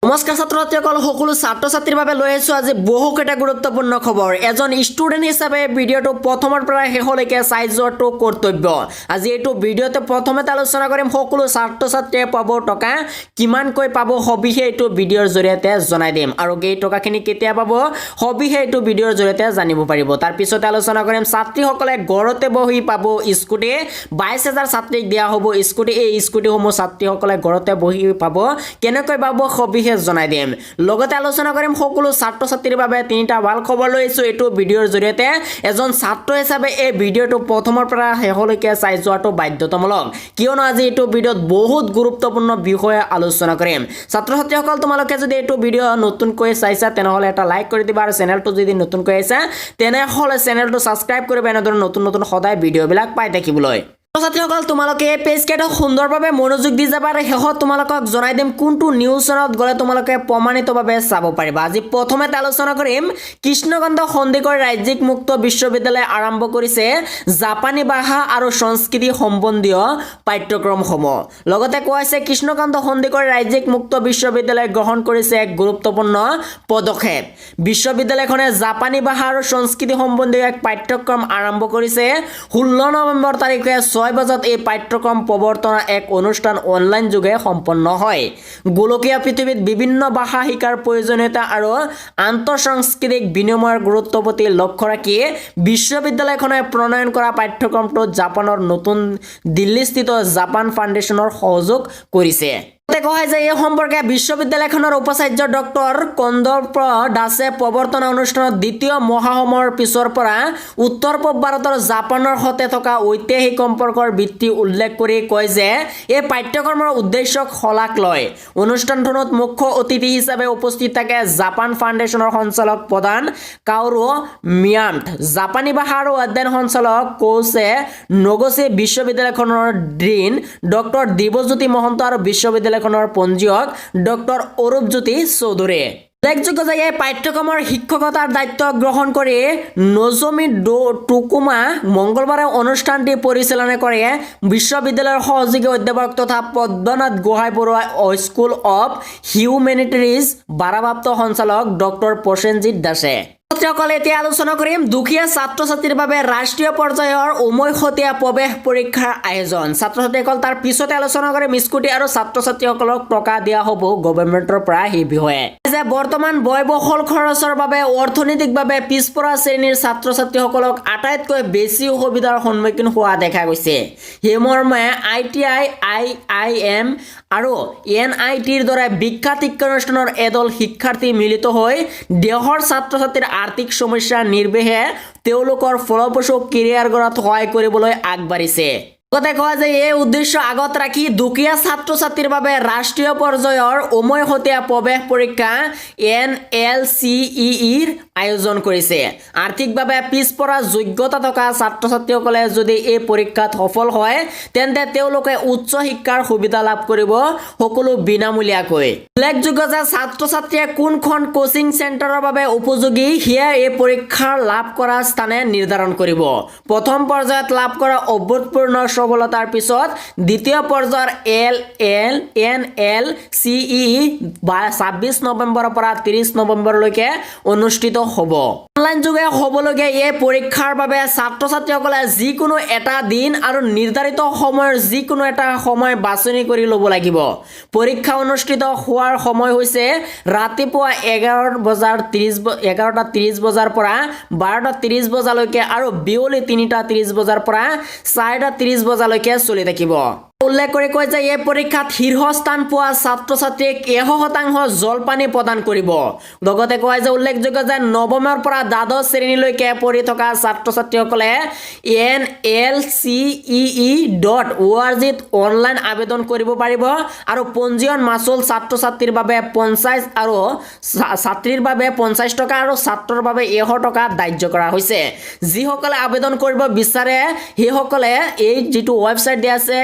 নমস্কাৰ ছাত্ৰ-ছাত্ৰীসকল সকলো ছাত্ৰ-ছাত্ৰীৰ বাবে লৈ আছো আজি বহুকেইটা গুৰুত্বপূৰ্ণ খবৰ এজন ষ্টুডেণ্ট হিচাপে ভিডিঅ'টো প্ৰথমৰ পৰা শেষলৈকে চাই যোৱাটো কৰ্তব্য আজি এইটো ভিডিঅ'তে প্ৰথমতে আলোচনা কৰিম সকলো ছাত্ৰ-ছাত্ৰীয়ে পাব টকা কিমানকৈ পাব সবিহে এইটো ভিডিঅ'ৰ জৰিয়তে জনাই দিম আৰু এই টকাখিনি কেতিয়া পাব সবিহে এইটো ভিডিঅ'ৰ জৰিয়তে জানিব পাৰিব তাৰ পিছতে আলোচনা কৰিম ছাত্ৰীসকলে ঘৰতে বহি পাব স্কুটি 22000 ছাত্ৰীক দিয়া হ'ব স্কুটি এই স্কুটিসমূহ ছাত্ৰীসকলে ঘৰতে বহি পাব কেনেকৈ পাব সবিহে জনাই দিম লগতে আলোচনা কৰিম সকলো ছাত্ৰ-ছাত্ৰীৰ বাবে তিনিটা ভাল খবৰ লৈছো এইটো ভিডিঅ'ৰ জৰিয়তে এজন ছাত্ৰ হিচাপে এই ভিডিঅ'টো প্ৰথমৰ পৰা শেষলৈকে চাই যোৱাটো বাধ্যতামূলক কিয়নো আজি এইটো ভিডিঅ'ত বহুত গুৰুত্বপূৰ্ণ বিষয় আলোচনা কৰিম ছাত্ৰ-ছাত্ৰীসকল তোমালোকে যদি এইটো ভিডিঅ' নতুনকৈ চাইছা তেনেহলে এটা লাইক কৰি দিবা আৰু চেনেলটো যদি নতুনকৈ আইছা তেনেহলে চেনেলটো সাবস্ক্ৰাইব কৰিবা এনেদৰে নতুন নতুন সদায় ভিডিঅ'বিলাক পাই থাকিবলৈ ছাত্ৰীসকল তোমালোকে এই পেজ কেইটা সুন্দৰভাৱে মনোযোগ দি যাবা আৰু শেষত তোমালোকক জনাই দিম কোনটো নিউজ চেনেলত গলে তোমালোকে প্ৰমাণিতভাৱে চাব পাৰিবা আজি প্ৰথমে আলোচনা কৰিম কৃষ্ণকান্ত সন্দিকৈ ৰাজ্যিক মুক্ত বিশ্ববিদ্যালয় আৰম্ভ কৰিছে জাপানী ভাষা আৰু সংস্কৃতি সম্বন্ধীয় পাঠ্যক্ৰমসমূহ লগতে কোৱা হৈছে কৃষ্ণকান্ত সন্দিকৈ ৰাজ্যিক মুক্ত বিশ্ববিদ্যালয় গ্ৰহণ কৰিছে এক গুৰুত্বপূৰ্ণ পদক্ষেপ বিশ্ববিদ্যালয়খনে জাপানী ভাষা আৰু সংস্কৃতি সম্বন্ধীয় এক পাঠ্যক্ৰম আৰম্ভ কৰিছে 16 নৱেম্বৰ তাৰিখে 6 বজাত এই পাঠ্যক্ৰম প্ৰৱৰ্তনৰ এক অনুষ্ঠান অনলাইন যোগে সম্পন্ন হয় গোলকীয় পৃথিৱীত বিভিন্ন ভাষা শিকাৰ প্ৰয়োজনীয়তা আৰু আন্তঃসাংস্কৃতিক বিনিময়ৰ গুৰুত্বৰ প্ৰতি লক্ষ্য ৰাখি বিশ্ববিদ্যালয়খনে প্ৰণয়ন কৰা পাঠ্যক্ৰমটো জাপানৰ নতুন দিল্লীস্থিত জাপান ফাউণ্ডেশ্যনৰ সহযোগ কৰিছে কোৱা হয় যে এই সম্পৰ্কে বিশ্ববিদ্যালয়খনৰ উপাচাৰ্য ডক্টৰ কন্দৰ্প দাসে প্ৰৱৰ্তন অনুষ্ঠানত দ্বিতীয় মহাসমৰ পিছৰ পৰা উত্তৰ পূব ভাৰতৰ জাপানৰ সৈতে থকা ঐতিহাসিক সম্পৰ্কৰ ভিত্তি উল্লেখ কৰি কয় যে এই পাঠ্যক্ৰমৰ উদ্দেশ্যক শলাগ লয় অনুষ্ঠানটোত মুখ্য অতিথি হিচাপে উপস্থিত থাকে জাপান ফাউণ্ডেশ্যনৰ সঞ্চালক প্ৰধান কাওৰু মিয়ামট জাপানী ভাষা আৰু অধ্যয়ন সঞ্চালক কৌছে নগছে বিশ্ববিদ্যালয়খনৰ ডিন ডক্টৰ দিবজ্যোতি মহন্ত আৰু বিশ্ববিদ্যালয় পঞ্জীয়ক ডক্টৰ অৰূপজ্যোতি চৌধুৰী উল্লেখযোগ্য যে এই পাঠ্যক্ৰমৰ শিক্ষকতাৰ দায়িত্ব গ্ৰহণ কৰি নজমি টুকুমা মঙ্গলবাৰে অনুষ্ঠানটি পৰিচালনা কৰে বিশ্ববিদ্যালয়ৰ সহযোগী অধ্যাপক তথা Padmanath Gohain Barua school of humanities ভাৰপ্ৰাপ্ত সঞ্চালক ডক্টৰ প্ৰসেনজিৎ দাসে ছাত্ৰীসকলে এতিয়া আলোচনা কৰিম দুখীয়া ছাত্ৰ-ছাত্ৰীৰ বাবে ৰাষ্ট্ৰীয় পৰ্যায়ৰ উমৈহতীয়া প্ৰৱেশ পৰীক্ষাৰ আয়োজন ছাত্ৰ-ছাত্ৰীসকল তাৰ পিছতে আলোচনা কৰিম স্কুটি আৰু ছাত্ৰ-ছাত্ৰীসকলক টকা দিয়া হ'ব গভৰ্ণমেণ্টৰ পৰা এই বিষয়ে যে বৰ্তমান ব্যয়বহুল খৰচৰ বাবে অৰ্থনৈতিকভাৱে পিছপৰা শ্ৰেণীৰ ছাত্ৰ-ছাত্ৰীসকলক আটাইতকৈ বেছি অসুবিধাৰ সন্মুখীন হোৱা দেখা গৈছে সেইমৰ্মে ITI IIM আৰু NITৰ দৰে বিখ্যাত শিক্ষানুষ্ঠানৰ এদল শিক্ষাৰ্থী মিলিত হৈ দেশৰ ছাত্ৰ-ছাত্ৰীৰ আৰ্থিক সমস্যা নিৰ্বিশেষে তেওঁলোকৰ ফলপ্ৰসূ কেৰিয়াৰ গঢ়াত সহায় কৰিবলৈ আগবাঢ়িছে কথা কোৱা যে এই উদ্দেশ্য আগত ৰাখি দুখীয়া ছাত্ৰ-ছাত্ৰীৰ বাবে ৰাষ্ট্ৰীয় পৰ্যায়ৰ উমৈহতীয়া প্ৰৱেশ পৰীক্ষা NLCEৰ আয়োজন কৰিছে আৰ্থিকভাৱে পিছপৰা যোগ্যতা থকা ছাত্ৰ-ছাত্ৰীসকলে যদি এই পৰীক্ষাত সফল হয় তেন্তে তেওঁলোকে উচ্চ শিক্ষাৰ সুবিধা লাভ কৰিব সকলো বিনামূলীয়াকৈ উল্লেখযোগ্য যে ছাত্ৰ-ছাত্ৰীয়ে কোনখন কোচিং চেণ্টাৰৰ বাবে উপযোগী সেয়া এই পৰীক্ষাৰ লাভ কৰা স্থানে নিৰ্ধাৰণ কৰিব প্ৰথম পৰ্যায়ত লাভ কৰা অভূতপূৰ্ণ সফলতাৰ পিছত দ্বিতীয় পৰ্যায়ৰ NLCE 26 নৱেম্বৰৰ পৰা 30 নৱেম্বৰলৈকে অনুষ্ঠিত হ'ব অনলাইন যোগে হ'বলগীয়া এই পৰীক্ষাৰ বাবে ছাত্ৰ-ছাত্ৰীসকলে যিকোনো এটা দিন আৰু নিৰ্ধাৰিত সময়ৰ যিকোনো এটা সময় বাছনি কৰি ল'ব লাগিব পৰীক্ষা অনুষ্ঠিত হোৱাৰ সময় হৈছে ৰাতিপুৱা 11:30 বজাৰ পৰা 12:30 বজালৈকে আৰু বিয়লি 3:30 বজাৰ পৰা 4:30 বজালৈকে চলি থাকিব উল্লেখ কৰি কয় যে এই পৰীক্ষাত শীৰ্ষস্থান পোৱা ছাত্ৰ-ছাত্ৰীক 100% জলপানী প্ৰদান কৰিব লগতে কয় যে উল্লেখযোগ্য যে নৱমৰ পৰা দ্বাদশ শ্ৰেণীলৈকে পঢ়ি থকা ছাত্ৰ-ছাত্ৰীসকলে NLCEE.org অনলাইন আবেদন কৰিব পাৰিব আৰু পঞ্জীয়ন মাচুল ছাত্ৰ-ছাত্ৰীৰ বাবে 50 আৰু ছাত্ৰীৰ বাবে 50 টকা আৰু ছাত্ৰৰ বাবে 100 টকা ধাৰ্য কৰা হৈছে যিসকলে আবেদন কৰিব বিচাৰে সেইসকলে এই যেটো ৱেবসাইট দিয়া আছে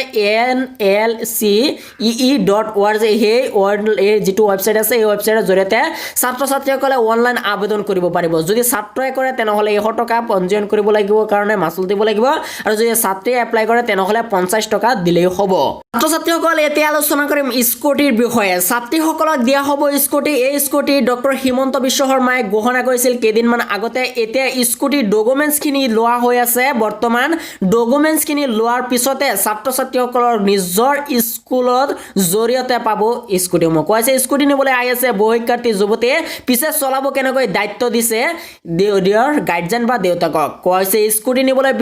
nlcee.org সেই যিটো ৱেবছাইট আছে এই ৱেবছাইটৰ জৰিয়তে ছাত্ৰ ছাত্ৰীসকলে অনলাইন আবেদন কৰিব পাৰিব যদি ছাত্ৰই কৰে তেনেহলে 100 টকা পঞ্জীয়ন কৰিব লাগিব কাৰণে মাচুল দিব লাগিব আৰু যদি ছাত্ৰীয়ে এপ্লাই কৰে তেনেহলে 50 টকা দিলেই হ'ব ছাত্ৰ ছাত্ৰীসকল এতিয়া আলোচনা কৰিম স্কটিৰ বিষয়ে ছাত্ৰীসকলক দিয়া হ'ব স্কটি এই স্কটি ডক্টৰ হিমন্ত বিশ্ব শৰ্মাই ঘোষণা কৰিছিল কেইদিনমান আগতে এতিয়া স্কটি ডকুমেন্টছ খিনি লোৱা হৈ আছে বৰ্তমান ডকুমেন্টছ খিনি লোৱাৰ পিছতে ছাত্ৰ ছাত্ৰীসকলৰ নিজৰ স্কুলত জৰিয়তে পাব স্কুটি মোক কৈছে স্কুটি নিবলৈ আহি আছে বহু শিক্ষাৰ্থী যুৱতীয়ে পিছে চলাব কেনেকৈ দায়িত্ব দিছে দেউৰ গাৰ্জেন বা দেউতাকক কৈছে স্কুটি নিবলৈ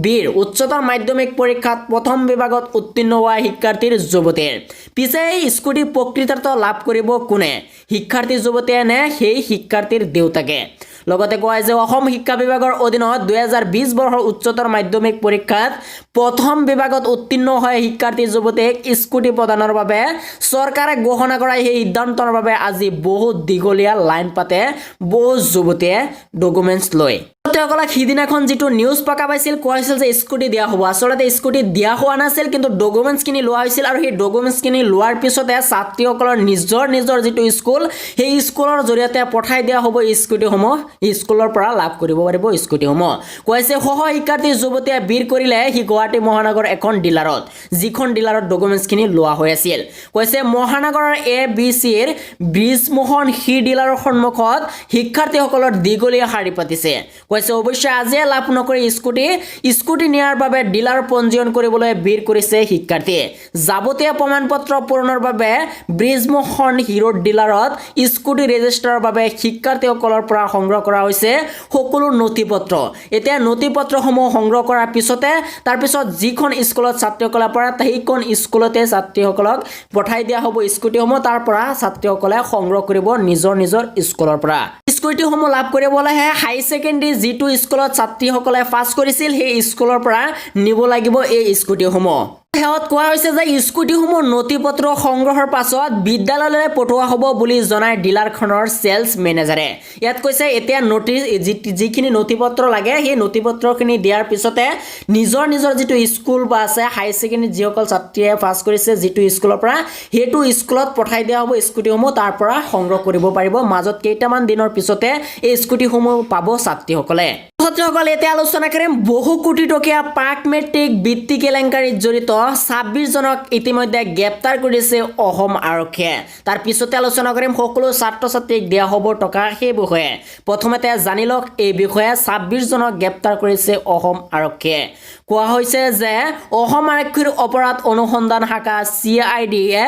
বীৰ উচ্চতৰ মাধ্যমিক পৰীক্ষাত প্ৰথম বিভাগত উত্তীৰ্ণ হোৱা শিক্ষাৰ্থীৰ যুৱতীৰ পিছে এই স্কুটি প্ৰকৃতাৰ্থ লাভ কৰিব কোনে শিক্ষাৰ্থী যুৱতীয়ে নে সেই শিক্ষাৰ্থীৰ দেউতাকে লগতে কোৱা যে অসম শিক্ষা বিভাগৰ অধীনত 2020 বৰ্ষৰ উচ্চতৰ মাধ্যমিক পৰীক্ষাত প্ৰথম বিভাগত উত্তীৰ্ণ হয় শিক্ষাৰ্থী যুৱতীক স্কুটি প্ৰদানৰ বাবে চৰকাৰে ঘোষণা কৰা এই সিদ্ধান্তৰ বাবে আজি বহু দীঘলীয়া লাইন পাতে বহু যুৱতীয়ে ডকুমেন্টছ লৈ ছাত্ৰীসকলক সিদিনাখন যিটো নিউজ প্ৰকাশ পাইছিল কোৱা হৈছিল যে স্কুটি দিয়া হ'ব আচলতে স্কুটি দিয়া হোৱা নাছিল কিন্তু ডকুমেন্টছখিনি লোৱা হৈছিল আৰু সেই ডকুমেন্টছখিনি লোৱাৰ পিছতে ছাত্ৰীসকলৰ নিজৰ যিটো স্কুল সেই স্কুলৰ জৰিয়তে পঠাই দিয়া হ'ব স্কুটিসমূহ স্কুলৰ পৰা লাভ কৰিব পাৰিব স্কুটিসমূহ কৈছে সহ শিক্ষাৰ্থী যুৱতীয়ে বীৰ কৰিলে সি গুৱাহাটী মহানগৰ এখন ডিলাৰত যিখন ডিলাৰত ডকুমেন্টছখিনি লোৱা হৈ আছিল কৈছে মহানগৰৰ ABCৰ ব্ৰিজমোহন সি ডিলাৰৰ সন্মুখত শিক্ষাৰ্থীসকলৰ দীঘলীয়া শাৰী পাতিছে কৈছে অৱশ্যে আজি লাভ নকৰি স্কুটি নিয়াৰ বাবে ডিলাৰ পঞ্জীয়ন কৰিবলৈ বীৰ কৰিছে শিক্ষাৰ্থীয়ে যাৱতীয় প্ৰমাণপত্ৰ পূৰণৰ বাবে ব্ৰিজমোহন হিৰোড ডিলাৰত স্কুটি ৰেজিষ্টাৰৰ বাবে শিক্ষাৰ্থীসকলৰ পৰা সংগ্ৰহ কৰা হৈছে সকলো নথিপত্ৰ এতিয়া নথিপত্ৰসমূহ সংগ্ৰহ কৰাৰ পিছতে তাৰ পিছত যিখন স্কুলত ছাত্ৰীসকলে পঢ়ে সেইখন স্কুলতে ছাত্ৰীসকলক পঠাই দিয়া হ'ব স্কুটিসমূহ তাৰ পৰা ছাত্ৰীসকলে সংগ্ৰহ কৰিব নিজৰ স্কুলৰ পৰা স্কুটিসমূহ লাভ কৰিবলৈহে হাই ছেকেণ্ডাৰী যিটো স্কুলত ছাত্ৰীসকলে পাছ কৰিছিল সেই স্কুলৰ পৰা নিব লাগিব এই স্কুটিসমূহ হেয়ত কোৱা হৈছে যে স্কুটিসমূহ নথিপত্ৰ সংগ্ৰহৰ পাছত বিদ্যালয়লৈ পঠোৱা হ'ব বুলি জনায় ডিলাৰখনৰ সেলছ মেনেজাৰে ইয়াত কৈছে এতিয়া যিখিনি নথিপত্ৰ লাগে সেই নথিপত্ৰখিনি দিয়াৰ পিছতে নিজৰ যিটো স্কুল বা আছে হাই ছেকেণ্ডাৰী যিসকল ছাত্ৰীয়ে পাছ কৰিছে যিটো স্কুলৰ পৰা সেইটো স্কুলত পঠাই দিয়া হ'ব স্কুটিসমূহ তাৰ পৰা সংগ্ৰহ কৰিব পাৰিব মাজত কেইটামান দিনৰ পিছতে এই স্কুটিসমূহ পাব ছাত্ৰীসকলে ছাত্ৰীসকল এতিয়া আলোচনা কৰিম বহু কোটি টকীয়া পাক মেট্ৰিক বৃত্তি কেলেংকাৰীত জড়িত 26 জনক ইতিমধ্যে গ্ৰেপ্তাৰ কৰিছে অসম আৰক্ষীয়ে তাৰ পিছতে আলোচনা কৰিম সকলো ছাত্ৰ ছাত্ৰীক দিয়া হ'ব টকা সেই বিষয়ে প্ৰথমতে জানি লওক এই বিষয়ে 26 জনক গ্ৰেপ্তাৰ কৰিছে অসম আৰক্ষীয়ে কোৱা হৈছে যে অসম আৰক্ষীৰ অপৰাধ অনুসন্ধান শাখা CIDয়ে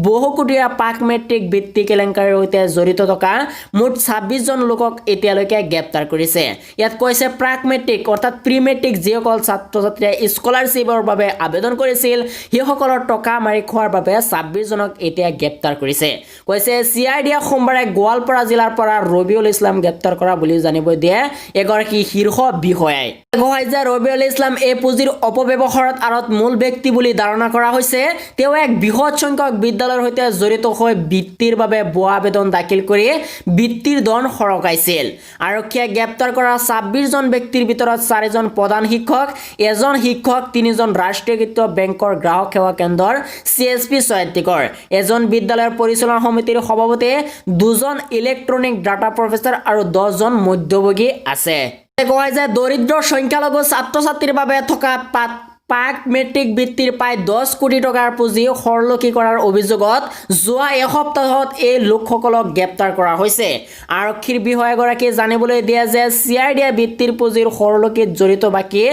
বহু কোটিয়া পাক মেট্ৰিক বৃত্তি কেলেংকাৰীৰ সৈতে জড়িত থকা মুঠ 26 জন লোকক এতিয়ালৈকে গ্ৰেপ্তাৰ কৰিছে ইয়াত কৈছে প্ৰাক মেট্ৰিক অৰ্থাৎ প্ৰি মেট্ৰিক যিসকল ছাত্ৰ ছাত্ৰীয়ে স্কলাৰশ্বিপৰ বাবে আবেদন কৰিছিল সেইসকলৰ টকা মাৰি খোৱাৰ বাবে 26 জনক এতিয়া গ্ৰেপ্তাৰ কৰিছে কৈছে CIDয়ে সোমবাৰে গোৱালপাৰা জিলাৰ পৰা ৰবিউল ইছলাম গ্ৰেপ্তাৰ কৰা বুলি জানিব দিয়ে এগৰাকী শীৰ্ষ বিষয়াই কয় যে ৰবিউল ইছলাম এই পুঁজিৰ অপব্যৱহাৰত আৰত মূল ব্যক্তি বুলি ধাৰণা কৰা হৈছে তেওঁ এক বৃহৎ সংখ্যক বিদ্যালয়ৰ সৈতে জড়িত হৈ বৃত্তিৰ বাবে ভুৱা আবেদন দাখিল কৰি বৃত্তিৰ ধন সৰকাইছিল আৰক্ষীয়ে গ্ৰেপ্তাৰ কৰা 26 জন ব্যক্তিৰ ভিতৰত 4 জন প্ৰধান শিক্ষক এজন শিক্ষক 3 জন ৰাষ্ট্ৰীয়কৃত বেংকৰ গ্ৰাহক সেৱা কেন্দ্ৰৰ CSP স্বায়ত্তকৰ এজন বিদ্যালয়ৰ পৰিচালনা সমিতিৰ সভাপতি 2 জন ইলেক্ট্ৰনিক ডাটা প্ৰফেচৰ আৰু 10 জন মধ্যভোগী আছে কয় যে দৰিদ্ৰ সংখ্যালঘু ছাত্ৰ ছাত্ৰীৰ বাবে থকা পাক মেট্ৰিক বৃত্তিৰ প্ৰায় 10 কোটি টকাৰ পুঁজি সৰলকি কৰাৰ অভিযোগত যোৱা এসপ্তাহত এই লোকসকলক গ্ৰেপ্তাৰ কৰা হৈছে আৰক্ষীৰ বিষয়াগৰাকীয়ে জানিবলৈ দিয়ে যে CIDয়ে বৃত্তিৰ পুঁজিৰ সৰলকিত জড়িত বাকি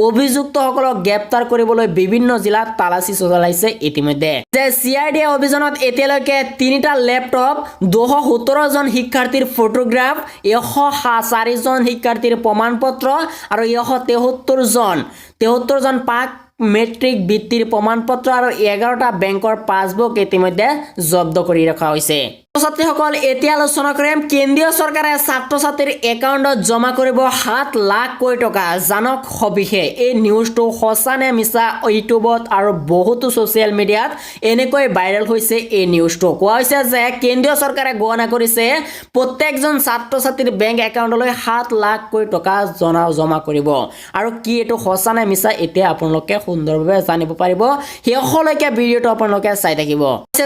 অভিযুক্তসকলক গ্ৰেপ্তাৰ কৰিবলৈ বিভিন্ন জিলাত তালাচী চলাইছে ইতিমধ্যে যে CIDয়ে অভিযানত এতিয়ালৈকে 3টা লেপটপ 217 জন শিক্ষাৰ্থীৰ ফটোগ্ৰাফ 104 জন শিক্ষাৰ্থীৰ প্ৰমাণপত্ৰ আৰু 173 জন পাক মেট্ৰিক বৃত্তিৰ প্ৰমাণপত্ৰ আৰু 11টা বেংকৰ পাছবুক ইতিমধ্যে জব্দ কৰি ৰখা হৈছে ছাত্ৰীসকল এতিয়া আলোচনা কৰিম কেন্দ্ৰীয় চৰকাৰে ছাত্ৰ ছাত্ৰীৰ একাউণ্টত জমা কৰিব 7 লাখ কোটি টকা জানক সবিশেষ এই নিউজটো সঁচা নে মিছা ইউটিউবত আৰু বহুতো ছ'চিয়েল মিডিয়াত এনেকৈ ভাইৰেল হৈছে এই নিউজটো কোৱা হৈছে যে কেন্দ্ৰীয় চৰকাৰে গণনা কৰিছে প্ৰত্যেকজন ছাত্ৰ ছাত্ৰীৰ বেংক একাউণ্টলৈ 7 লাখ কোটি টকা জমা কৰিব আৰু কি এইটো সঁচা নে মিছা এতিয়া আপোনালোকে সুন্দৰভাৱে জানিব পাৰিব শেষলৈকে ভিডিঅ'টো আপোনালোকে চাই থাকিব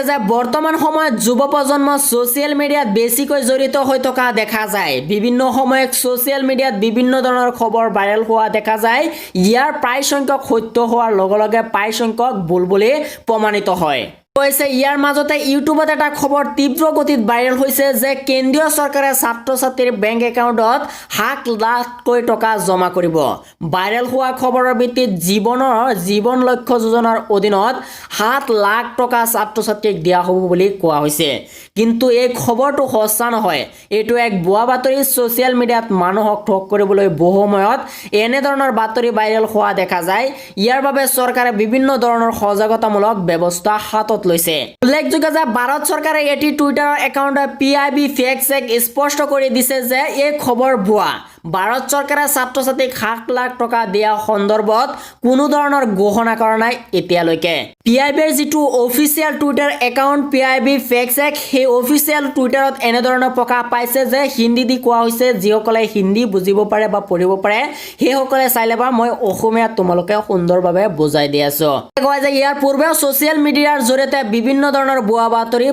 যে বৰ্তমান সময়ত যুৱ প্ৰজন্ম সোশ্যাল মিডিয়াত বেছিকৈ জড়িত হৈ থকা দেখা যায় বিভিন্ন সময়ত সোশ্যাল মিডিয়াত বিভিন্ন ধৰণৰ খবৰ ভাইৰেল হোৱা দেখা যায় ইয়াৰ প্ৰায় সংখ্যক সত্য হোৱাৰ লগে লগে প্ৰায় সংখ্যক ভুল বুলি প্ৰমাণিত হয় কৈছে ইয়াৰ মাজতে ইউটিউবত এটা খবৰ তীব্ৰ গতিত ভাইৰেল হৈছে যে কেন্দ্ৰীয় চৰকাৰে ছাত্ৰ ছাত্ৰীৰ বেংক একাউণ্টত 7 লাখ কোটি টকা জমা কৰিব ভাইৰেল হোৱা খবৰৰ ভিত্তিত জীৱন লক্ষ্য যোজনাৰ অধীনত 7 লাখ টকা ছাত্ৰ ছাত্ৰীক দিয়া হ'ব বুলি কোৱা হৈছে কিন্তু এই খবৰটো সঁচা নহয় এইটো এক ভুৱা বাতৰি ছ'চিয়েল মিডিয়াত মানুহক ঠগ কৰিবলৈ বহু সময়ত এনে ধৰণৰ বাতৰি ভাইৰেল হোৱা দেখা যায় ইয়াৰ বাবে চৰকাৰে বিভিন্ন ধৰণৰ সজাগতামূলক ব্যৱস্থা হাতত লৈছে উল্লেখযোগ্য যে ভাৰত চৰকাৰে এটি টুইটাৰৰ একাউণ্ট PIB ফেক চেক স্পষ্ট কৰি দিছে যে এই খবৰ ভুৱা ভাৰত চৰকাৰে ছাত্ৰ ছাত্ৰীক 7 লাখ টকা দিয়া সন্দৰ্ভত কোনো ধৰণৰ ঘোষণা কৰা নাই এতিয়ালৈকে PIBৰ যিটো official twitter account PIB fake check সেই অফিচিয়েল টুইটাৰত এনে ধৰণৰ প্ৰকাশ পাইছে যে হিন্দী দি কোৱা হৈছে যিসকলে হিন্দী বুজিব পাৰে বা পঢ়িব পাৰে সেইসকলে চাই ল'বা মই অসমীয়াত তোমালোকে সুন্দৰভাৱে বুজাই দি আছো কয় যে ইয়াৰ পূৰ্বে ছ'চিয়েল মিডিয়াৰ জৰিয়তে বিভিন্ন ধৰণৰ ভুৱা বাতৰি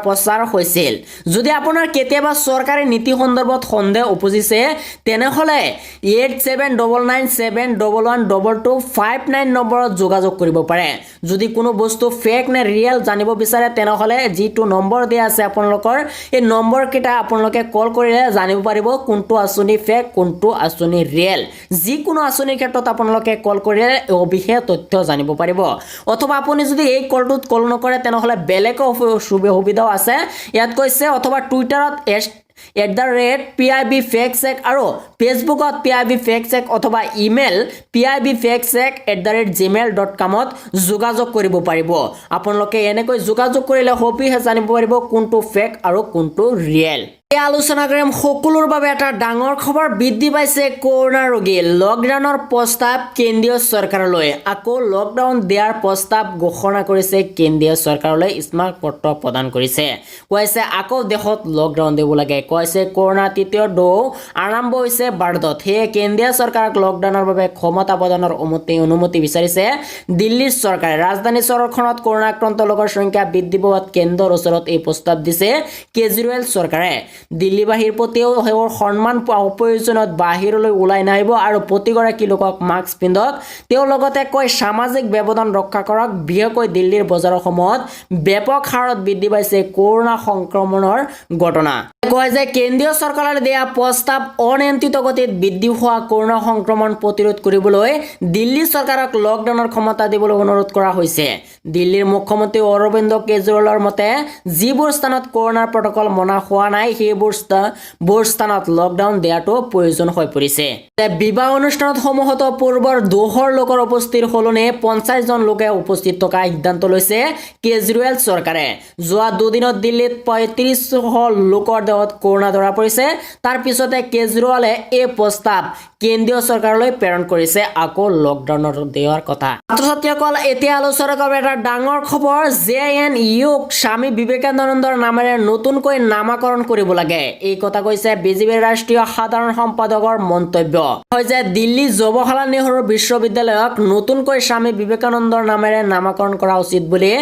প্ৰচাৰ হৈছিল যদি আপোনাৰ কেতিয়াবা চৰকাৰী নীতি সন্দৰ্ভত সন্দেহ উপজিছে তেনেহলে 8799711259 নম্বৰত যোগাযোগ কৰিব পাৰে যদি কোনো বস্তু ফেক নে ৰিয়েল জানিব বিচাৰে তেনেহলে যিটো নম্বৰ দিয়া আছে আপোনালোকৰ এই নম্বৰ কেইটা আপোনালোকে কল কৰিলে জানিব পাৰিব কোনটো আঁচনি ফেক কোনটো আঁচনি ৰিয়েল যিকোনো আঁচনিৰ ক্ষেত্ৰত আপোনালোকে কল কৰিলে অবিশেষ তথ্য জানিব পাৰিব অথবা আপুনি যদি এই কলটোত কল নকৰে তেনেহলে বেলেগ সুবিধাও আছে ইয়াত কৈছে অথবা টুইটাৰত @PIB fake check আৰু ফেচবুকত PIB fake check অথবা email PIB fake check @gmail.com ত যোগাযোগ কৰিব পাৰিব আপোনালোকে এনেকৈ যোগাযোগ কৰিলে সবিশেষ জানিব পাৰিব কোনটো ফেক আৰু কোনটো ৰিয়েল এই আলোচনা কৰিম সকলোৰ বাবে এটা ডাঙৰ খবৰ বৃদ্ধি পাইছে কৰোনা ৰোগী লকডাউনৰ প্ৰস্তাৱ কেন্দ্ৰীয় চৰকাৰলৈ আকৌ লকডাউন দিয়াৰ প্ৰস্তাৱ ঘোষণা কৰিছে কেন্দ্ৰীয় চৰকাৰলৈ স্মাৰক পত্ৰ প্ৰদান কৰিছে কৈছে আকৌ দেশত লকডাউন দিব লাগে কৈছে কৰোনা তৃতীয় ঢৌ আৰম্ভ হৈছে ভাৰতত সেয়ে কেন্দ্ৰীয় চৰকাৰক লকডাউনৰ বাবে ক্ষমতা প্ৰদানৰ অনুমতি বিচাৰিছে দিল্লীৰ চৰকাৰে ৰাজধানী চহৰখনত কৰোনা আক্ৰান্ত লোকৰ সংখ্যা বৃদ্ধি পোৱাত কেন্দ্ৰৰ ওচৰত এই প্ৰস্তাৱ দিছে কেজৰিৱাল চৰকাৰে দিল্লীবাসীৰ প্ৰতিও হেওৰ সন্মান অপ্ৰয়োজনত বাহিৰলৈ ওলাই নাহিব আৰু প্ৰতিগৰাকী লোকক মাস্ক পিন্ধক তেওঁ লগতে কয় সামাজিক ব্যৱধান ৰক্ষা কৰক বিশেষকৈ দিল্লীৰ বজাৰসমূহত ব্যাপক হাৰত বৃদ্ধি পাইছে কৰোনা সংক্ৰমণৰ ঘটনা কয় যে কেন্দ্ৰীয় চৰকাৰে দিয়া প্ৰস্তাৱ অনিয়ন্ত্ৰিত গতিত বৃদ্ধি হোৱা কৰোনা সংক্ৰমণ প্ৰতিৰোধ কৰিবলৈ দিল্লী চৰকাৰক লকডাউনৰ ক্ষমতা দিবলৈ অনুৰোধ কৰা হৈছে দিল্লীৰ মুখ্যমন্ত্ৰী অৰবিন্দ কেজৰিৱালৰ মতে যিবোৰ স্থানত কৰোনাৰ প্ৰটকল মনা হোৱা নাই সেইবোৰ স্থানত লকডাউন দিয়াটো প্ৰয়োজন হৈ পৰিছে বিবাহ অনুষ্ঠানত সমূহত পূৰ্বৰ 200 লোকৰ উপস্থিতিৰ সলনি 50 জন লোকে উপস্থিত থকা সিদ্ধান্ত লৈছে কেজৰিৱাল চৰকাৰে যোৱা দুদিনত দিল্লীত 3500 লোকৰ দেহত কৰোনা ধৰা পৰিছে তাৰ পিছতে কেজৰিৱালে এই প্ৰস্তাৱ কেন্দ্ৰীয় চৰকাৰলৈ প্ৰেৰণ কৰিছে আকৌ লকডাউনৰ দিয়াৰ কথা ছাত্ৰ-ছাত্ৰীসকল এতিয়া আলোচনা কৰিব এটা ডাঙৰ খবৰ JNUক স্বামী বিবেকানন্দৰ নামেৰে নতুনকৈ নামকৰণ কৰিব লাগে এই কথা কৈছে বিজেপিৰ ৰাষ্ট্ৰীয় সাধাৰণ সম্পাদকৰ মন্তব্য হয় যে দিল্লী জৱাহৰলাল নেহৰু বিশ্ববিদ্যালয়ক নতুনকৈ স্বামী বিবেকানন্দৰ নামেৰে নামকৰণ কৰা উচিত বুলি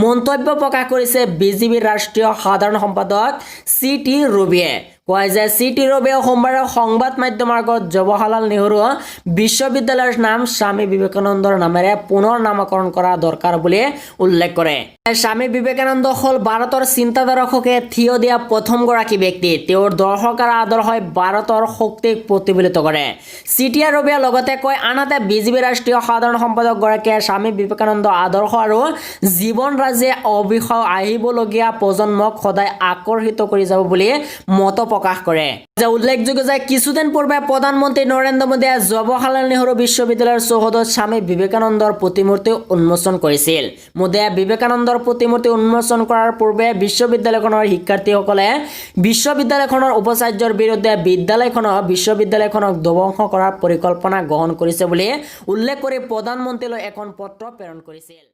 মন্তব্য প্ৰকাশ কৰিছে বিজেপিৰ ৰাষ্ট্ৰীয় সাধাৰণ সম্পাদক CT ৰবিয়ে কয় যে CT ৰবিয়ে সোমবাৰে সংবাদ মাধ্যমৰ আগত জৱাহৰলাল নেহৰু বিশ্ববিদ্যালয়ৰ নাম স্বামী বিবেকানন্দৰ নামেৰে পুনৰ নামকৰণ কৰা দৰকাৰ বুলি উল্লেখ কৰে স্বামী বিবেকানন্দ হল ভাৰতৰ চিন্তাধাৰককে থিয় দিয়া প্ৰথমগৰাকী ব্যক্তি তেওঁৰ দৰ্শক আৰু আদৰ্শই ভাৰতৰ শক্তিক প্ৰতিফলিত কৰে CT ৰবিয়ে লগতে কয় আনহাতে বিজেপি ৰাষ্ট্ৰীয় সাধাৰণ সম্পাদক গৰাকীয়ে স্বামী বিবেকানন্দ আদৰ্শ আৰু জীৱন ৰাজে আহিবলগীয়া প্ৰজন্মক সদায় আকৰ্ষিত কৰি যাব বুলি মত প্ৰকাশ কৰে। যে উল্লেখযোগ্য যে কিছুদিন পূৰ্বে প্ৰধানমন্ত্ৰী নৰেন্দ্ৰ মোদীয়ে জৱাহৰলাল নেহৰু বিশ্ববিদ্যালয়ৰ চৌহদত স্বামী বিবেকানন্দৰ প্ৰতিমূৰ্তি উন্মোচন কৰিছিল। মোদীয়ে বিবেকানন্দৰ প্ৰতিমূৰ্তি উন্মোচন কৰাৰ পূৰ্বে বিশ্ববিদ্যালয়খনৰ শিক্ষাৰ্থীসকলে বিশ্ববিদ্যালয়খনৰ উপাচাৰ্যৰ বিৰুদ্ধে বিশ্ববিদ্যালয়খনক ধ্বংস কৰাৰ পৰিকল্পনা গ্ৰহণ কৰিছে বুলি উল্লেখ কৰি প্ৰধানমন্ত্ৰীলৈ এখন পত্ৰ প্ৰেৰণ কৰিছিল।